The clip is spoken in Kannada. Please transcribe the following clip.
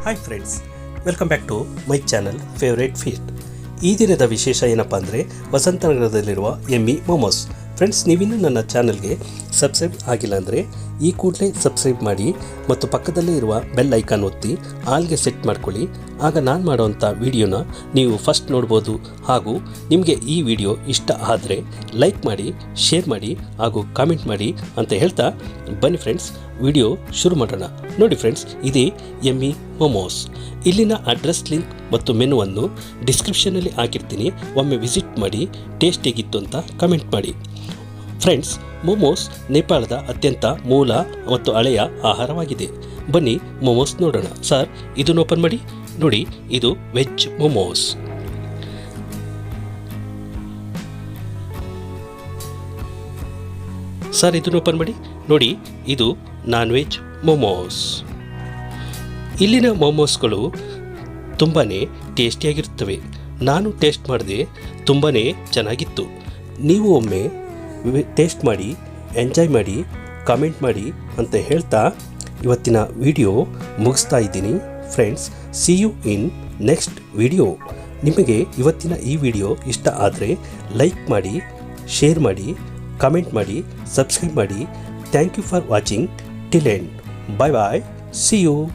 Hi friends, welcome back to my channel favourite feast. ಈ ದಿನದ ವಿಶೇಷ ಏನಪ್ಪ ಅಂದರೆ ವಸಂತ ನಗರದಲ್ಲಿರುವ ಎಮ್ಮಿ ಮೋಮೋಸ್. ಫ್ರೆಂಡ್ಸ್, ನೀವಿನ್ನೂ ನನ್ನ ಚಾನಲ್ಗೆ ಸಬ್ಸ್ಕ್ರೈಬ್ ಆಗಿಲ್ಲ ಅಂದರೆ ಈ ಕೂಡಲೇ ಸಬ್ಸ್ಕ್ರೈಬ್ ಮಾಡಿ ಮತ್ತು ಪಕ್ಕದಲ್ಲೇ ಇರುವ ಬೆಲ್ ಐಕಾನ್ ಒತ್ತಿ ಆಲ್ಗೆ ಸೆಟ್ ಮಾಡ್ಕೊಳ್ಳಿ. ಆಗ ನಾನು ಮಾಡೋವಂಥ ವಿಡಿಯೋನ ನೀವು ಫಸ್ಟ್ ನೋಡ್ಬೋದು. ಹಾಗೂ ನಿಮಗೆ ಈ ವಿಡಿಯೋ ಇಷ್ಟ ಆದರೆ ಲೈಕ್ ಮಾಡಿ, ಶೇರ್ ಮಾಡಿ ಹಾಗೂ ಕಾಮೆಂಟ್ ಮಾಡಿ ಅಂತ ಹೇಳ್ತಾ ಬನ್ನಿ ಫ್ರೆಂಡ್ಸ್, ವಿಡಿಯೋ ಶುರು ಮಾಡೋಣ. ನೋಡಿ ಫ್ರೆಂಡ್ಸ್, ಇದೇ ಎಮ್ಮಿ ಮೋಮೋಸ್. ಇಲ್ಲಿನ ಅಡ್ರೆಸ್ ಲಿಂಕ್ ಮತ್ತು ಮೆನುವನ್ನು ಡಿಸ್ಕ್ರಿಪ್ಷನಲ್ಲಿ ಹಾಕಿರ್ತೀನಿ. ಒಮ್ಮೆ ವಿಸಿಟ್ ಮಾಡಿ, ಟೇಸ್ಟ್ ಹೇಗಿತ್ತು ಅಂತ ಕಮೆಂಟ್ ಮಾಡಿ. ಫ್ರೆಂಡ್ಸ್, ಮೋಮೋಸ್ ನೇಪಾಳದ ಅತ್ಯಂತ ಮೂಲ ಮತ್ತು ಹಳೆಯ ಆಹಾರವಾಗಿದೆ. ಬನ್ನಿ ಮೋಮೋಸ್ ನೋಡೋಣ. ಸರ್, ಇದನ್ನು ಓಪನ್ ಮಾಡಿ. ನೋಡಿ, ಇದು ವೆಜ್ ಮೋಮೋಸ್. ಸರ್, ಇದನ್ನು ಓಪನ್ ಮಾಡಿ. ನೋಡಿ, ಇದು ನಾನ್ ವೆಜ್ ಮೋಮೋಸ್. ಇಲ್ಲಿನ ಮೋಮೋಸ್ಗಳು ತುಂಬಾ ಟೇಸ್ಟಿಯಾಗಿರುತ್ತವೆ. ನಾನು ಟೇಸ್ಟ್ ಮಾಡಿದೆ, ತುಂಬಾ ಚೆನ್ನಾಗಿತ್ತು. ನೀವು ಒಮ್ಮೆ ಟೇಸ್ಟ್ ಮಾಡಿ, ಎಂಜಾಯ್ ಮಾಡಿ, ಕಾಮೆಂಟ್ ಮಾಡಿ ಅಂತ ಹೇಳ್ತಾ ಇವತ್ತಿನ ವಿಡಿಯೋ ಮುಗಿಸ್ತಾ ಇದ್ದೀನಿ. Friends, see you in next video. ನಿಮಗೆ ಇವತ್ತಿನ ಈ ವಿಡಿಯೋ ಇಷ್ಟ ಆದರೆ ಲೈಕ್ ಮಾಡಿ, ಶೇರ್ ಮಾಡಿ, ಕಾಮೆಂಟ್ ಮಾಡಿ, ಸಬ್ಸ್ಕ್ರೈಬ್ ಮಾಡಿ. Thank you for watching till end. Bye bye. See you.